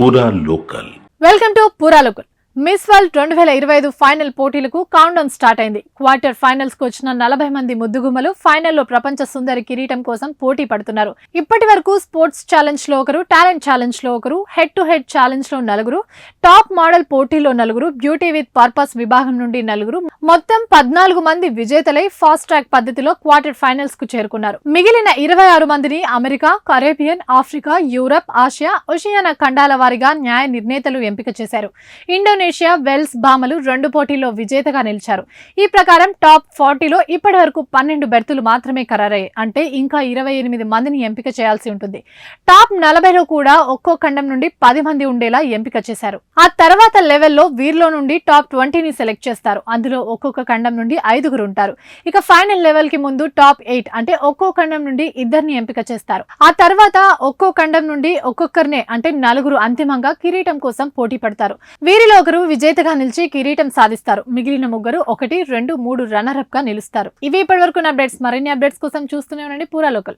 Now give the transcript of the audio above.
పూరా local. Welcome to పూరా local. Miss world 2025 final పోటీలకు కౌంట్ డౌన్ స్టార్ట్ అయింది. క్వార్టర్ ఫైనల్స్ కు వచ్చిన 40 మంది ముద్దుగుమ్మలు ఫైనల్లో ప్రపంచ సుందరి కిరీటం కోసం పోటీ పడుతున్నారు. ఇప్పటి వరకు స్పోర్ట్స్ ఛాలెంజ్ లో ఒకరు, టాలెంట్ ఛాలెంజ్ లో ఒకరు, హెడ్ టు హెడ్ ఛాలెంజ్ లో నలుగురు, టాప్ మోడల్ పోటీలో నలుగురు, బ్యూటీ విత్ పర్పస్ విభాగం నుండి నలుగురు, మొత్తం 14 మంది విజేతలై ఫాస్ట్ ట్రాక్ పద్ధతిలో క్వార్టర్ ఫైనల్స్ కు చేరుకున్నారు. మిగిలిన 26 మందిని America, Caribbean, Africa, Europe, Asia, Oceania ఖండాల వారిగా న్యాయ నిర్ణేతలు ఎంపిక చేశారు. ఇండోనేషియా, వెల్స్ భామలు 2 పోటీల్లో విజేతగా నిలిచారు. ఈ ప్రకారం టాప్ 40లో ఇప్పటి వరకు 12 బెర్తులు మాత్రమే ఖరారయ్యాయి. అంటే ఇంకా 28 మందిని ఎంపిక చేయాల్సి ఉంటుంది. టాప్ 40లో కూడా ఒక్కో ఖండం నుండి 10 మంది ఉండేలా ఎంపిక చేశారు. ఆ తర్వాత లెవెల్లో వీరిలో నుండి టాప్ 20ని సెలెక్ట్ చేస్తారు. అందులో ఒక్కొక్క ఖండం నుండి 5గురు ఉంటారు. ఇక ఫైనల్ లెవెల్ కి ముందు టాప్ 8 అంటే ఒక్కో ఖండం నుండి 2ని ఎంపిక చేస్తారు. ఆ తర్వాత ఒక్కో ఖండం నుండి ఒక్కొక్కరినే అంటే 4గురు అంతిమంగా కిరీటం కోసం పోటీ పడతారు. వీరిలో ఒకరు విజేతగా నిలిచి కిరీటం సాధిస్తారు. మిగిలిన 3 1, 2, 3 రన్నర్ అప్ గా నిలుస్తారు. ఇవి ఇప్పటి వరకు అప్డేట్స్. మరిన్ని అప్డేట్స్ కోసం చూస్తూనే ఉండండి పూరా లోకల్.